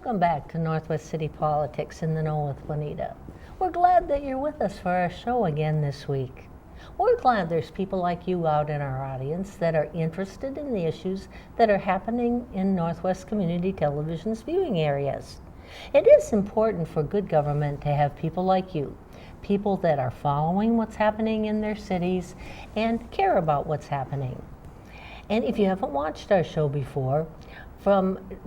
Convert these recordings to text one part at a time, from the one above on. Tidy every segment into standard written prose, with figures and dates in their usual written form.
Welcome back to Northwest City Politics in the Know with Juanita. We're glad that you're with us for our show again this week. We're glad there's people like you out in our audience that are interested in the issues that are happening in Northwest Community Television's viewing areas. It is important for good government to have people like you, people that are following what's happening in their cities and care about what's happening. And if you haven't watched our show before,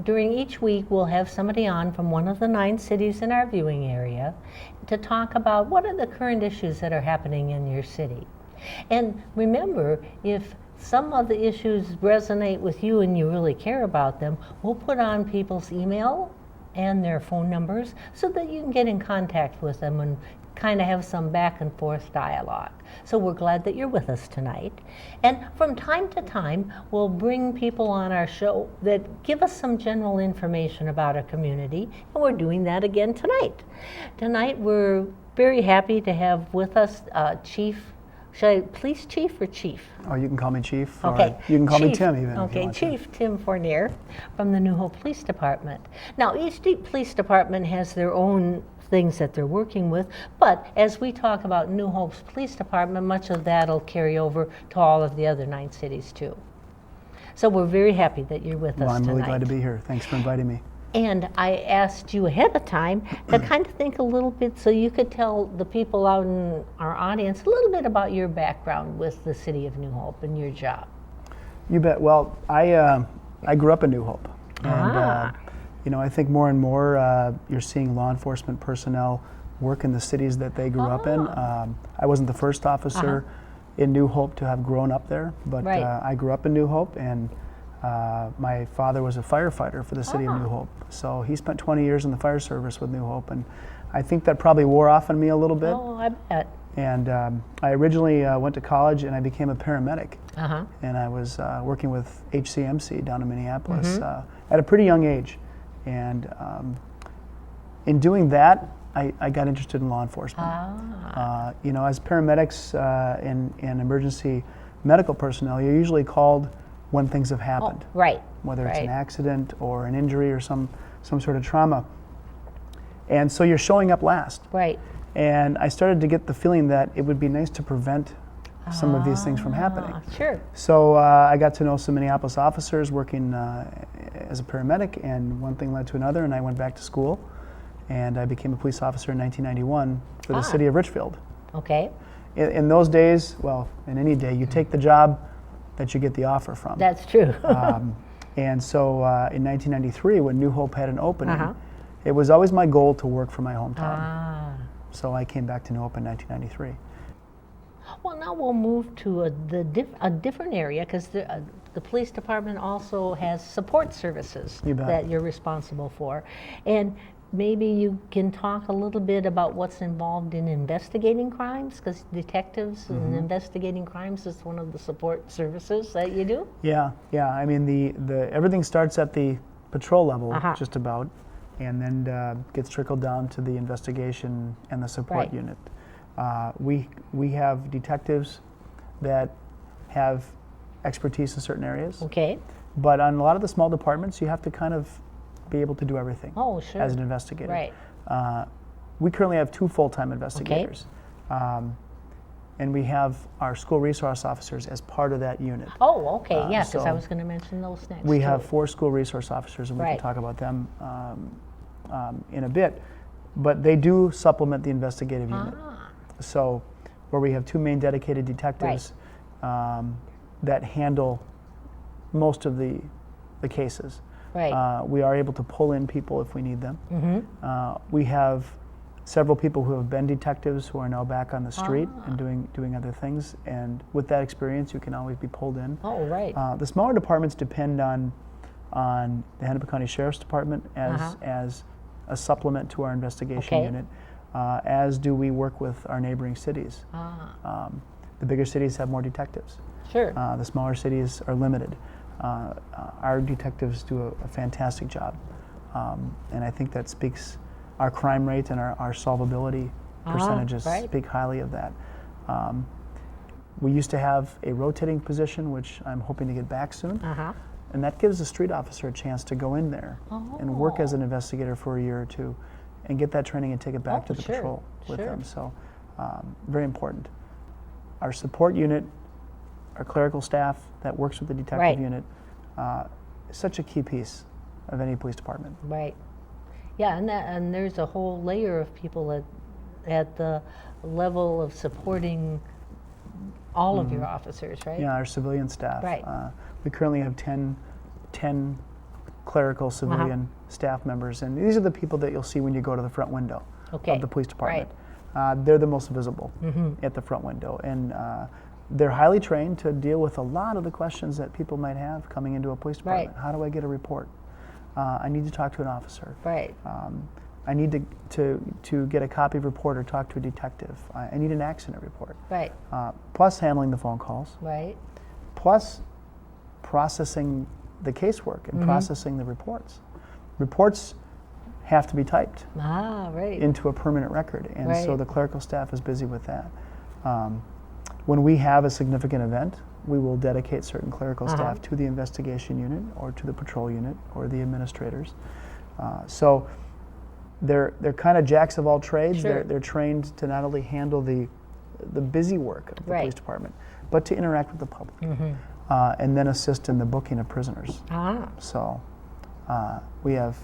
during each week we'll have somebody on from one of the 9 cities in our viewing area to talk about what are the current issues that are happening in your city. And remember, if some of the issues resonate with you and you really care about them, we'll put on people's email and their phone numbers so that you can get in contact with them and kind of have some back and forth dialogue. So we're glad that you're with us tonight. And from time to time, we'll bring people on our show that give us some general information about our community, and we're doing that again tonight. Tonight, we're very happy to have with us Chief, should I police chief or chief? Oh, you can call me Chief. Okay. Or you can call me Chief, Tim even. Okay, Chief Tim Fournier from the New Hope Police Department. Now, each police department has their own things that they're working with, but as we talk about New Hope's Police Department, much of that'll carry over to all of the other 9 cities too. So we're very happy that you're with us tonight. I'm really glad to be here. Thanks for inviting me. And I asked you ahead of time to kind of think a little bit so you could tell the people out in our audience a little bit about your background with the City of New Hope and your job. You bet. Well, I grew up in New Hope. And, you know, I think more and more you're seeing law enforcement personnel work in the cities that they grew up in. I wasn't the first officer in New Hope to have grown up there, but I grew up in New Hope, and my father was a firefighter for the City of New Hope. So he spent 20 years in the fire service with New Hope, and I think that probably wore off on me a little bit. Oh, I bet. And I originally went to college and I became a paramedic. And I was working with HCMC down in Minneapolis at a pretty young age. And in doing that, I got interested in law enforcement. You know, as paramedics and emergency medical personnel, you're usually called when things have happened. Whether it's an accident or an injury or some sort of trauma. And so you're showing up last. And I started to get the feeling that it would be nice to prevent some of these things from happening. So I got to know some Minneapolis officers working as a paramedic, and one thing led to another, and I went back to school, and I became a police officer in 1991 for the City of Richfield. In those days, well, in any day, you take the job that you get the offer from. That's true. And so in 1993, when New Hope had an opening, it was always my goal to work for my hometown. So I came back to New Hope in 1993. Well, now we'll move to a different area, because the police department also has support services that you're responsible for. And maybe you can talk a little bit about what's involved in investigating crimes, because detectives and investigating crimes is one of the support services that you do. Yeah. I mean, the everything starts at the patrol level, just about, and then gets trickled down to the investigation and the support unit. We have detectives that have expertise in certain areas. But on a lot of the small departments, you have to kind of be able to do everything as an investigator. We currently have 2 full-time investigators. And we have our school resource officers as part of that unit. Because I was going to mention those next. We have 4 school resource officers, and we can talk about them in a bit. But they do supplement the investigative unit. So where we have 2 main dedicated detectives that handle most of the cases. We are able to pull in people if we need them. We have several people who have been detectives who are now back on the street and doing other things. And with that experience, you can always be pulled in. The smaller departments depend on the Hennepin County Sheriff's Department as a supplement to our investigation unit. As do we work with our neighboring cities. The bigger cities have more detectives. The smaller cities are limited. Our detectives do a fantastic job, and I think that speaks, our crime rate and our solvability percentages speak highly of that. We used to have a rotating position, which I'm hoping to get back soon. And that gives a street officer a chance to go in there and work as an investigator for a year or two and get that training and take it back to the patrol with them. So very important. Our support unit, our clerical staff that works with the detective unit, is such a key piece of any police department. Right. Yeah, and there's a whole layer of people at the level of supporting all of your officers, right? Yeah, our civilian staff. Right. We currently have 10 clerical civilian staff members, and these are the people that you'll see when you go to the front window of the police department. They're the most visible at the front window, and they're highly trained to deal with a lot of the questions that people might have coming into a police department. How do I get a report? I need to talk to an officer. I need to get a copy of a report or talk to a detective. I need an accident report. Plus handling the phone calls. Plus processing the casework and processing the reports. Reports have to be typed into a permanent record, and so the clerical staff is busy with that. When we have a significant event, we will dedicate certain clerical staff to the investigation unit or to the patrol unit or the administrators. So they're kind of jacks of all trades. They're trained to not only handle the busy work of the police department, but to interact with the public and then assist in the booking of prisoners. So we have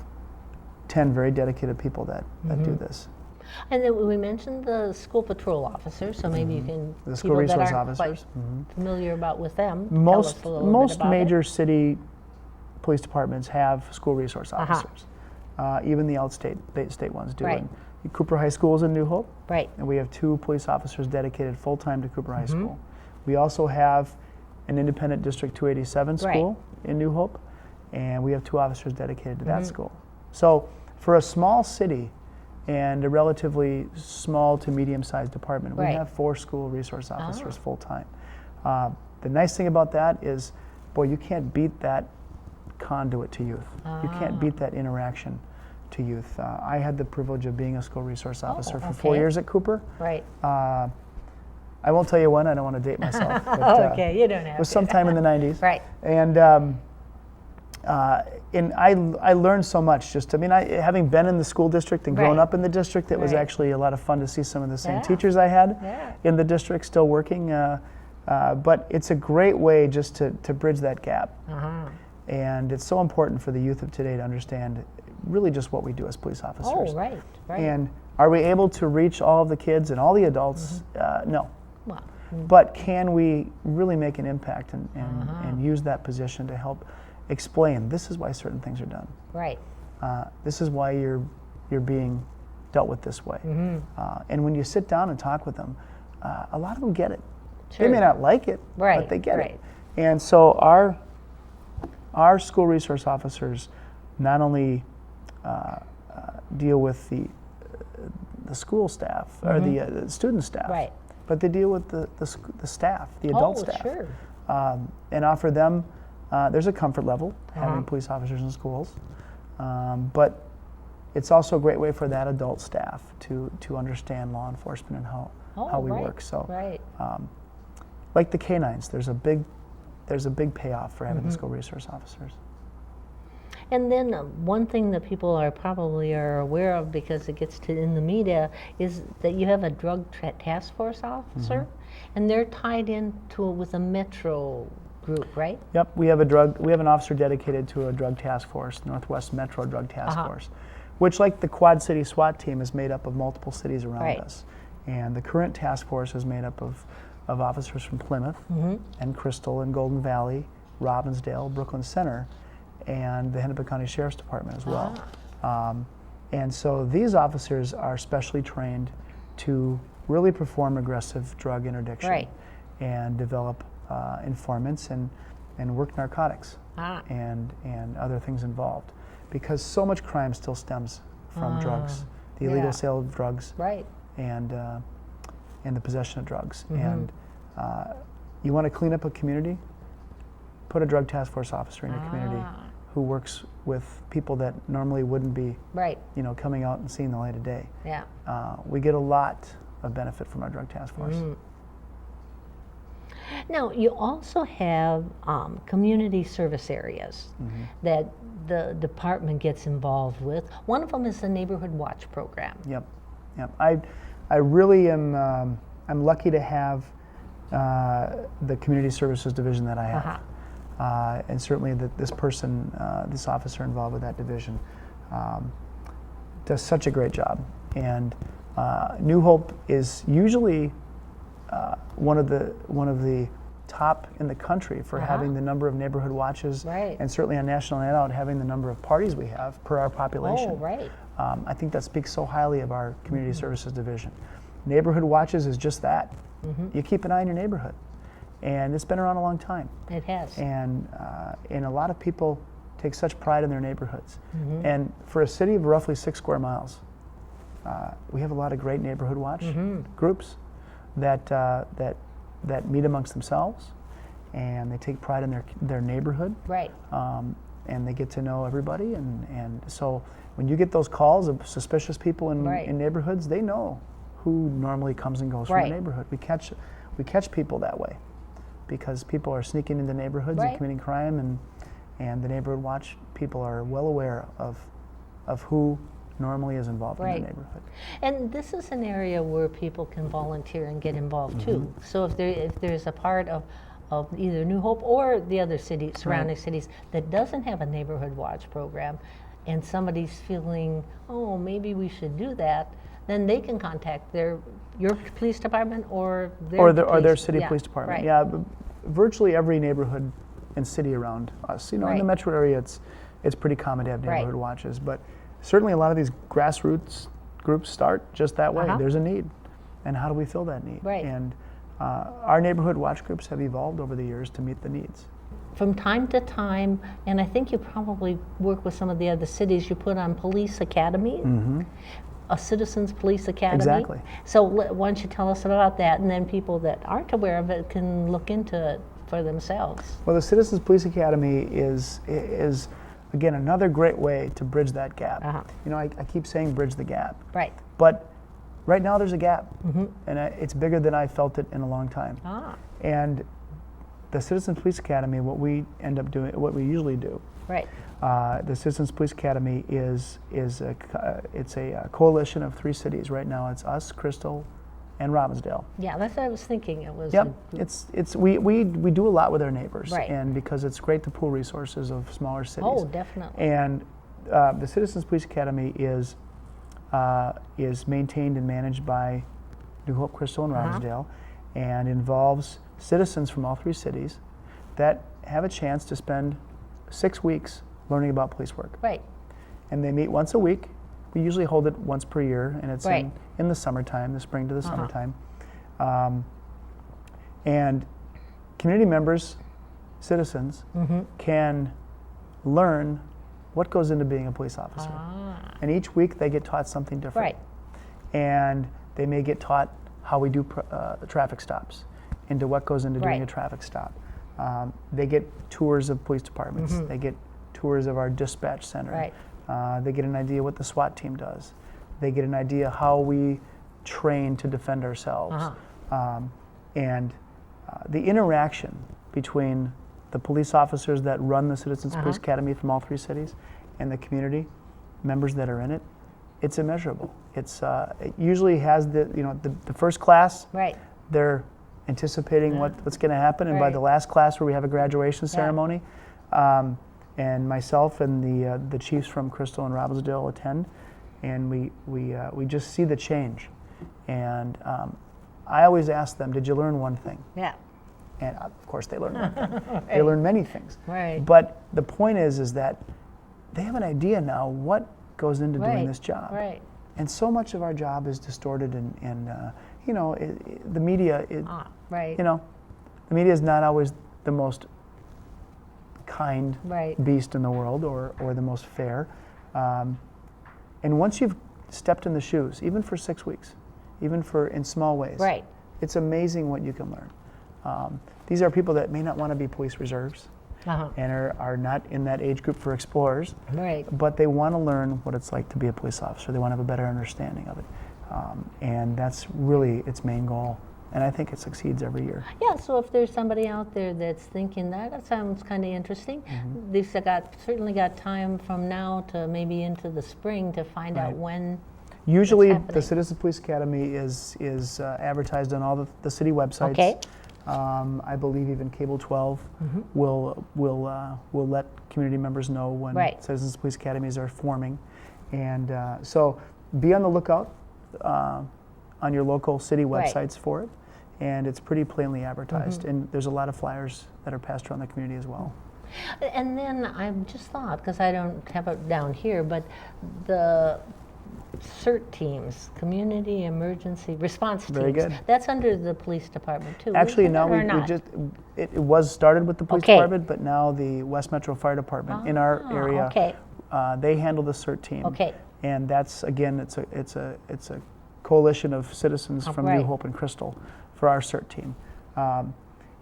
10 very dedicated people that do this. And then we mentioned the school patrol officers, so maybe you can, the school resource officers, familiar about with them. Most major city police departments have school resource officers. Even the state ones do. And Cooper High School is in New Hope, and we have 2 police officers dedicated full-time to Cooper High School. We also have an independent District 287 school in New Hope, and we have 2 officers dedicated to that school. So for a small city and a relatively small to medium-sized department, we have 4 school resource officers full-time. The nice thing about that is, boy, you can't beat that conduit to youth. You can't beat that interaction to youth. I had the privilege of being a school resource officer for 4 years at Cooper. I won't tell you when, I don't want to date myself. But, you don't have to. It was sometime in the 90s. And I learned so much. Having been in the school district and grown up in the district, it was actually a lot of fun to see some of the same teachers I had in the district still working. But it's a great way just to bridge that gap. And it's so important for the youth of today to understand really just what we do as police officers. And are we able to reach all of the kids and all the adults? No. But can we really make an impact and use that position to help explain this is why certain things are done. This is why you're being dealt with this way. And when you sit down and talk with them, a lot of them get it. They may not like it, but they get it. And so our school resource officers not only deal with the school staff or the student staff, but they deal with the staff, the adult staff, and offer them. There's a comfort level having police officers in schools, but it's also a great way for that adult staff to understand law enforcement and how we work. So, like the canines, there's a big payoff for having the school resource officers. And then one thing that people probably are aware of because it gets in the media is that you have a drug task force officer, and they're tied with a metro group, right? Yep, we have an officer dedicated to a drug task force, Northwest Metro Drug Task Force, which, like the Quad City SWAT team, is made up of multiple cities around us. And the current task force is made up of officers from Plymouth and Crystal and Golden Valley, Robbinsdale, Brooklyn Center, and the Hennepin County Sheriff's Department as well. And so these officers are specially trained to really perform aggressive drug interdiction and develop informants and work narcotics and other things involved, because so much crime still stems from drugs, the illegal sale of drugs, and the possession of drugs. And you want to clean up a community, put a drug task force officer in your community who works with people that normally wouldn't be coming out and seeing the light of day. We get a lot of benefit from our drug task force. Now, you also have community service areas that the department gets involved with. One of them is the Neighborhood Watch program. Yep. I really am. I'm lucky to have the community services division that I have, and certainly that this person, this officer involved with that division, does such a great job. And New Hope is usually one of the top in the country for having the number of neighborhood watches, and certainly on National Night Out having the number of parties we have per our population. Oh, right. I think that speaks so highly of our community services division. Neighborhood watches is just that. You keep an eye on your neighborhood, and it's been around a long time. It has. And a lot of people take such pride in their neighborhoods. And for a city of roughly 6 square miles, we have a lot of great neighborhood watch groups that meet amongst themselves, and they take pride in their neighborhood. Right. And they get to know everybody, and so when you get those calls of suspicious people in neighborhoods, they know who normally comes and goes from the neighborhood. We catch people that way because people are sneaking into neighborhoods and committing crime, and the neighborhood watch people are well aware of who normally is involved in the neighborhood. And this is an area where people can volunteer and get involved too. So if there's a part of either New Hope or the other surrounding cities that doesn't have a neighborhood watch program, and somebody's feeling, oh, maybe we should do that, then they can contact your police department or their city police department. Yeah, virtually every neighborhood and city around us. In the metro area, it's pretty common to have neighborhood watches, but certainly a lot of these grassroots groups start just that way. There's a need, and how do we fill that need? And our neighborhood watch groups have evolved over the years to meet the needs. From time to time, and I think you probably work with some of the other cities, you put on police academy, a citizens police academy. Exactly. So why don't you tell us about that, and then people that aren't aware of it can look into it for themselves. Well, the Citizens Police Academy is again another great way to bridge that gap. I keep saying bridge the gap. Right. But right now there's a gap, and it's bigger than I felt it in a long time. And the Citizens Police Academy, what we end up doing, what we usually do. The Citizens Police Academy is a coalition of 3 cities. Right now, it's us, Crystal, and Robbinsdale. Yeah, that's what I was thinking. It was. Yep, we do a lot with our neighbors, and because it's great to pool resources of smaller cities. Oh, definitely. And the Citizens Police Academy is maintained and managed by New Hope, Crystal, and Robbinsdale, and involves citizens from all 3 cities that have a chance to spend 6 weeks learning about police work. And they meet once a week. We usually hold it once per year, and it's in the summertime, the spring to the summertime. And community members, citizens, can learn what goes into being a police officer. And each week they get taught something different. And they may get taught how we do traffic stops, into what goes into doing a traffic stop. They get tours of police departments. They get tours of our dispatch center. They get an idea what the SWAT team does. They get an idea how we train to defend ourselves. And the interaction between the police officers that run the Citizens Police Academy from all 3 cities and the community members that are in it, it's immeasurable. It usually has the first class, they're anticipating what's going to happen, and by the last class where we have a graduation ceremony, and myself and the chiefs from Crystal and Robbinsdale attend, and we just see the change. And I always ask them, did you learn one thing? And of course they learn one thing. They learn many things. But the point is that they have an idea now what goes into doing this job. And so much of our job is distorted, and the media, the media is not always the most kind beast in the world or the most fair. And once you've stepped in the shoes, even for 6 weeks, even in small ways, it's amazing what you can learn. These are people that may not want to be police reserves and are not in that age group for explorers, but they want to learn what it's like to be a police officer. They want to have a better understanding of it. And that's really its main goal, And I think it succeeds every year. Yeah, so if there's somebody out there that's thinking that sounds kind of interesting, they've certainly got time from now to maybe into the spring to find out when. Usually, the Citizen Police Academy is advertised on all the city websites. Okay. I believe even Cable 12 will let community members know when Citizens Police Academies are forming, and so be on the lookout on your local city websites for it, and it's pretty plainly advertised, and there's a lot of flyers that are passed around the community as well. And then I just thought, because I don't have it down here, but the CERT teams, Community Emergency Response Teams. Very good. That's under the police department too. Actually, now it was started with the police department, but now the West Metro Fire Department in our area, they handle the CERT team. Okay. And that's, again, it's a coalition of citizens from New Hope and Crystal for our CERT team.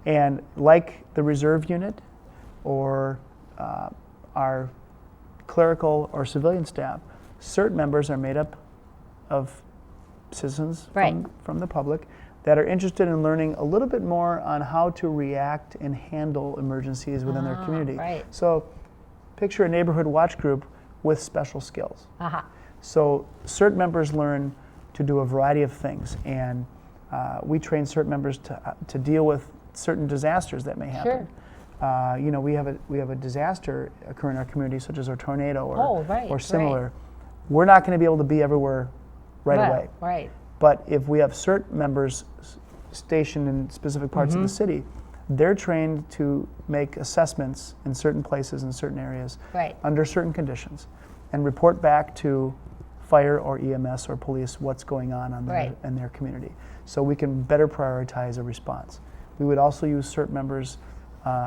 And like the reserve unit or our clerical or civilian staff, CERT members are made up of citizens from the public that are interested in learning a little bit more on how to react and handle emergencies within their community. So picture a neighborhood watch group with special skills. So CERT members learn to do a variety of things, and we train CERT members to deal with certain disasters that may happen. You know, we have a disaster occur in our community, such as a tornado or similar. We're not going to be able to be everywhere right away. But if we have CERT members stationed in specific parts of the city, they're trained to make assessments in certain places in certain areas under certain conditions and report back to fire or EMS or police what's going on in their community, so we can better prioritize a response. We would also use CERT members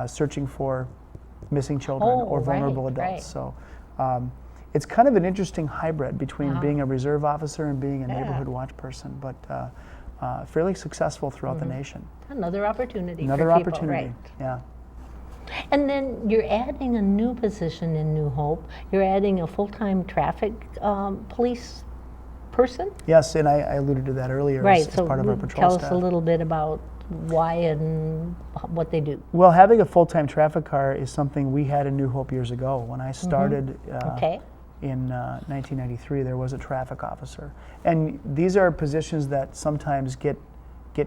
searching for missing children or vulnerable adults. So it's kind of an interesting hybrid between being a reserve officer and being a neighborhood watch person, but fairly successful throughout the nation. Another opportunity Another for people, opportunity, yeah. And then you're adding a new position in New Hope. You're adding a full-time traffic police person? Yes, and I alluded to that earlier as part of our patrol tell staff. us a little bit about why and what they do. Well, having a full-time traffic car is something we had in New Hope years ago. When I started in 1993, there was a traffic officer. And these are positions that sometimes get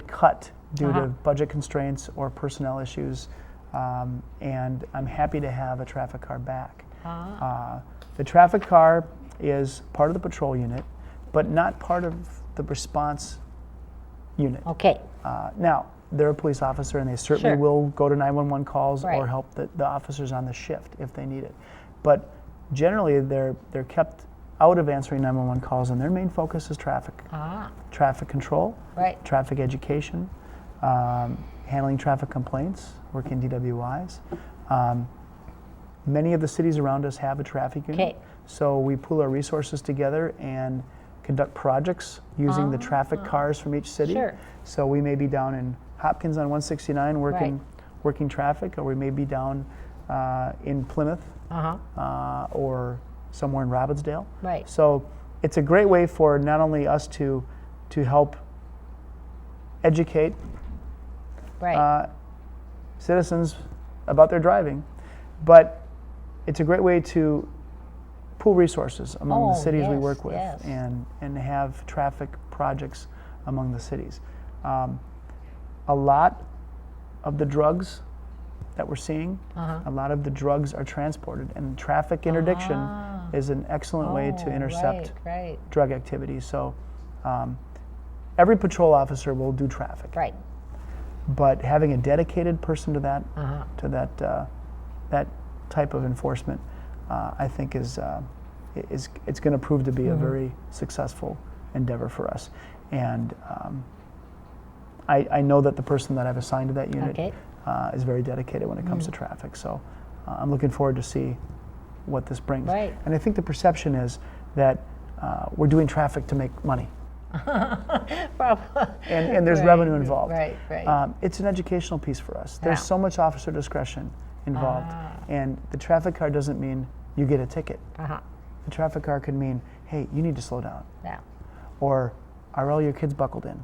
cut due to budget constraints or personnel issues. And I'm happy to have a traffic car back. The traffic car is part of the patrol unit, but not part of the response unit. Now, they're a police officer, and they certainly will go to 911 calls or help the officers on the shift if they need it. But generally, they're kept out of answering 911 calls, and their main focus is traffic. Traffic control, traffic education, handling traffic complaints, working DWIs. Many of the cities around us have a traffic unit, so we pool our resources together and conduct projects using the traffic cars from each city. So we may be down in Hopkins on 169 working traffic, or we may be down in Plymouth or somewhere in Robbinsdale. So it's a great way for not only us to help educate citizens about their driving, but it's a great way to pool resources among the cities we work with and have traffic projects among the cities. A lot of the drugs that we're seeing, a lot of the drugs are transported, and traffic interdiction is an excellent way to intercept drug activity. So every patrol officer will do traffic. But having a dedicated person to that that type of enforcement, I think is it's going to prove to be a very successful endeavor for us. And I know that the person that I've assigned to that unit is very dedicated when it comes to traffic. So I'm looking forward to see what this brings. And I think the perception is that we're doing traffic to make money. and there's revenue involved. It's an educational piece for us. There's so much officer discretion involved. And the traffic car doesn't mean you get a ticket. The traffic car could mean, hey, you need to slow down. Or are all your kids buckled in?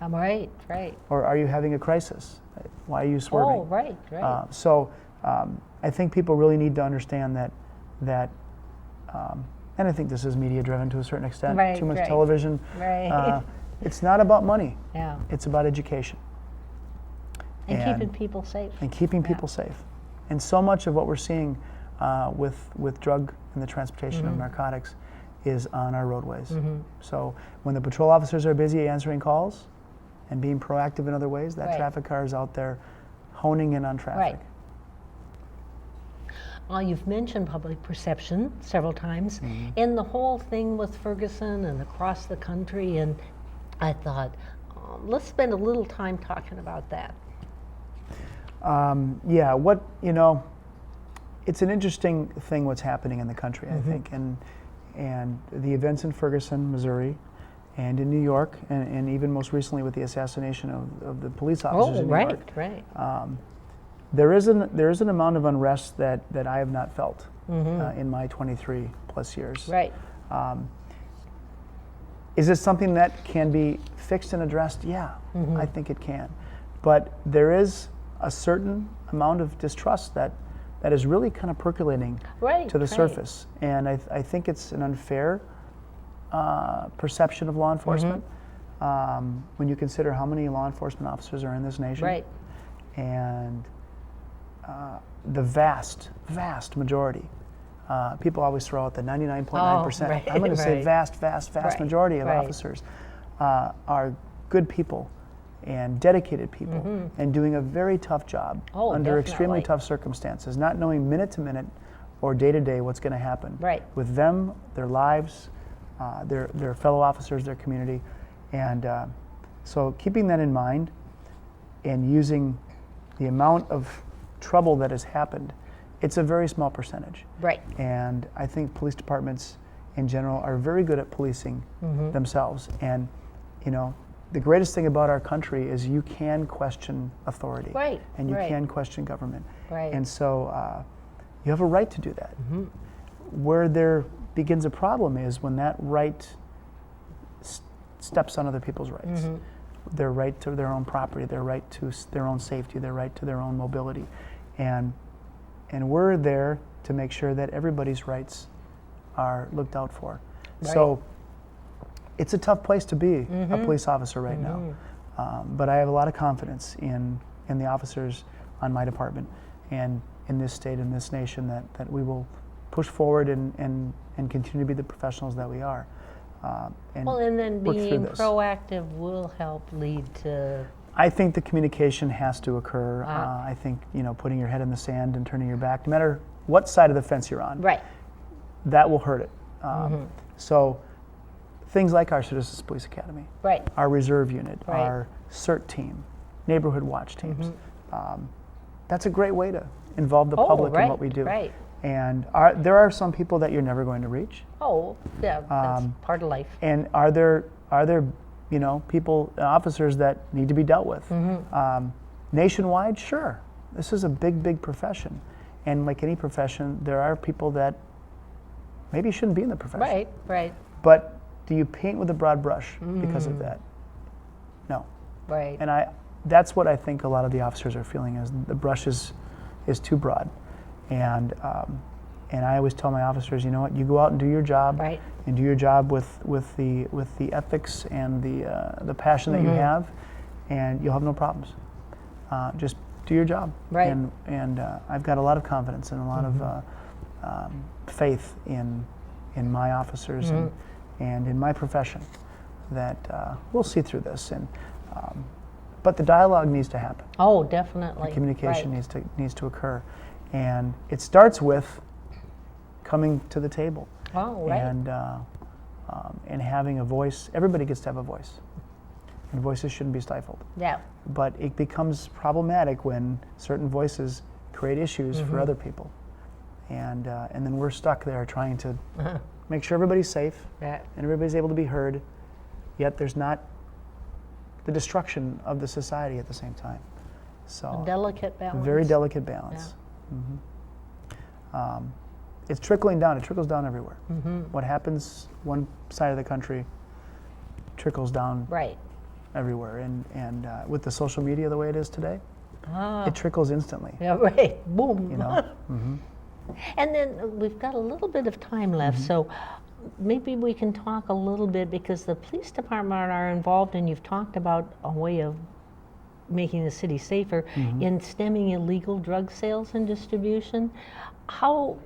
Right, right. Or are you having a crisis? Why are you swerving? Oh, right, right. I think people really need to understand that and I think this is media driven to a certain extent. Right, Too much right. television. Right. It's not about money. Yeah. It's about education. And keeping people safe. And keeping people safe. And so much of what we're seeing with drug and the transportation of narcotics is on our roadways. So when the patrol officers are busy answering calls and being proactive in other ways, that traffic car is out there honing in on traffic. You've mentioned public perception several times, and the whole thing with Ferguson and across the country, and I thought, let's spend a little time talking about that. It's an interesting thing what's happening in the country, I think, and the events in Ferguson, Missouri, and in New York, and even most recently with the assassination of the police officers in New York. There is an amount of unrest that I have not felt in my 23 plus years. Is this something that can be fixed and addressed? Yeah, I think it can. But there is a certain amount of distrust that is really kind of percolating to the surface. And I think it's an unfair perception of law enforcement when you consider how many law enforcement officers are in this nation. And the vast majority. People always throw out the 99.9%. I'm going to say vast majority of officers are good people and dedicated people and doing a very tough job under extremely tough circumstances, not knowing minute to minute or day to day what's going to happen with them, their lives, their fellow officers, their community. And so keeping that in mind and using the amount of trouble that has happened, it's a very small percentage. And I think police departments in general are very good at policing themselves. And, the greatest thing about our country is you can question authority. And you can question government. And so you have a right to do that. Where there begins a problem is when that right steps on other people's rights. Their right to their own property, their right to their own safety, their right to their own mobility. And we're there to make sure that everybody's rights are looked out for. So it's a tough place to be a police officer right now. But I have a lot of confidence in the officers on my department and in this state and this nation that we will push forward and continue to be the professionals that we are. And then being proactive will help lead to... I think the communication has to occur. I think, putting your head in the sand and turning your back, no matter what side of the fence you're on, that will hurt it. So things like our Citizens Police Academy, our reserve unit, our CERT team, neighborhood watch teams, that's a great way to involve the public in what we do. And there are some people that you're never going to reach. That's part of life. And are there people, officers that need to be dealt with? Nationwide, sure. This is a big profession. And like any profession, there are people that maybe shouldn't be in the profession. But do you paint with a broad brush because of that? No. And that's what I think a lot of the officers are feeling, is the brush is too broad. And I always tell my officers, you know what, you go out and do your job, and do your job with the ethics and the passion that you have, and you'll have no problems. Just do your job. And I've got a lot of confidence and a lot of faith in my officers and in my profession that we'll see through this. But the dialogue needs to happen. Definitely. The communication needs to occur. And it starts with coming to the table and having a voice. Everybody gets to have a voice, and voices shouldn't be stifled. But it becomes problematic when certain voices create issues for other people, and then we're stuck there trying to make sure everybody's safe and everybody's able to be heard, yet there's not the destruction of the society at the same time. So a delicate balance. Very delicate balance. It's trickling down. It trickles down everywhere. What happens one side of the country trickles down everywhere. And with the social media the way it is today, it trickles instantly. Yeah, right. Boom. You know? Mm-hmm. And then we've got a little bit of time left, so maybe we can talk a little bit, because the police department are involved, and you've talked about a way of making the city safer in stemming illegal drug sales and distribution. How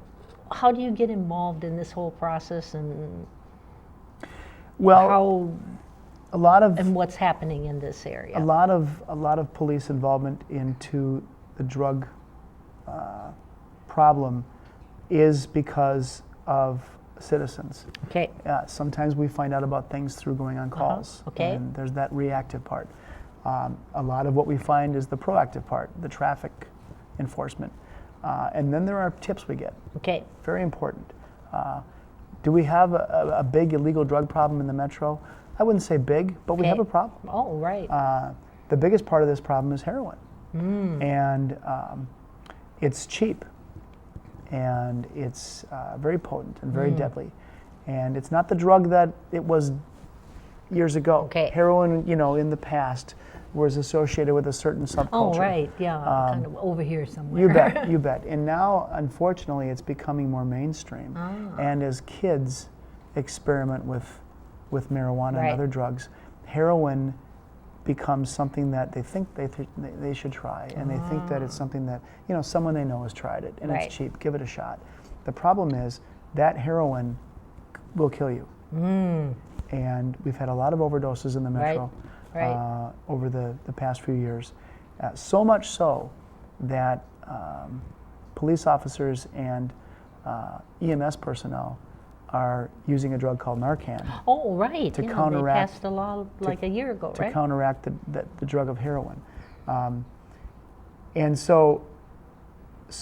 do you get involved in this whole process, and a lot of and what's happening in this area? A lot of police involvement into the drug problem is because of citizens. Okay. Sometimes we find out about things through going on calls. Okay. And there's that reactive part. A lot of what we find is the proactive part, the traffic enforcement. And then there are tips we get. Okay. Very important. Do we have a big illegal drug problem in the metro? I wouldn't say big, but we have a problem. Oh, right. The biggest part of this problem is heroin. And it's cheap. And it's very potent and very deadly. And it's not the drug that it was years ago. Okay. Heroin, in the past was associated with a certain subculture. Oh, right, yeah, kind of over here somewhere. You bet, you bet. And now, unfortunately, it's becoming more mainstream. And as kids experiment with marijuana and other drugs, heroin becomes something that they think they should try, and they think that it's something that someone they know has tried it, and it's cheap. Give it a shot. The problem is that heroin will kill you, and we've had a lot of overdoses in the metro over the past few years. So much so that police officers and EMS personnel are using a drug called Narcan. Oh, right. To counteract. They passed a law like a year ago, right? To counteract the drug of heroin. And so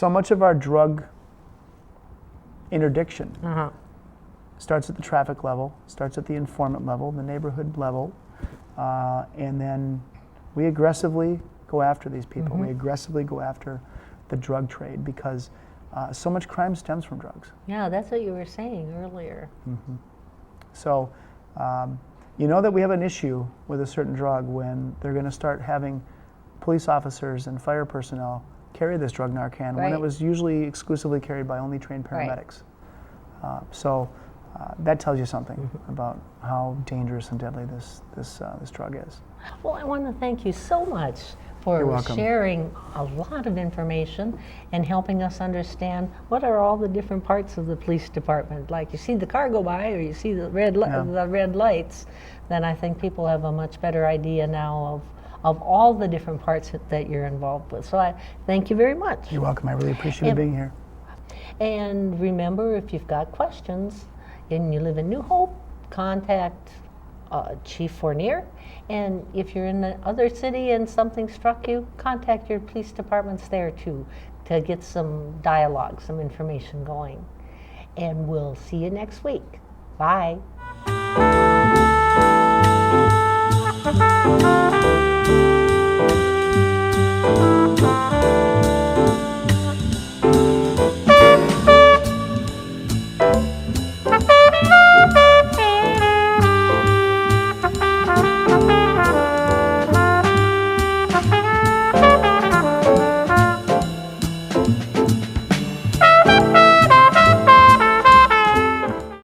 much of our drug interdiction starts at the traffic level, starts at the informant level, the neighborhood level, and then we aggressively go after these people. We aggressively go after the drug trade, because so much crime stems from drugs. Yeah, that's what you were saying earlier. So, you know that we have an issue with a certain drug when they're going to start having police officers and fire personnel carry this drug Narcan, when it was usually exclusively carried by only trained paramedics. That tells you something about how dangerous and deadly this drug is. Well, I want to thank you so much for sharing a lot of information and helping us understand what are all the different parts of the police department. Like, you see the car go by, or you see the red lights, then I think people have a much better idea now of all the different parts that you're involved with. So I thank you very much. You're welcome. I really appreciate being here. And remember, if you've got questions and you live in New Hope, contact Chief Fournier. And if you're in the other city and something struck you, contact your police departments there too, to get some dialogue, some information going. And we'll see you next week. Bye.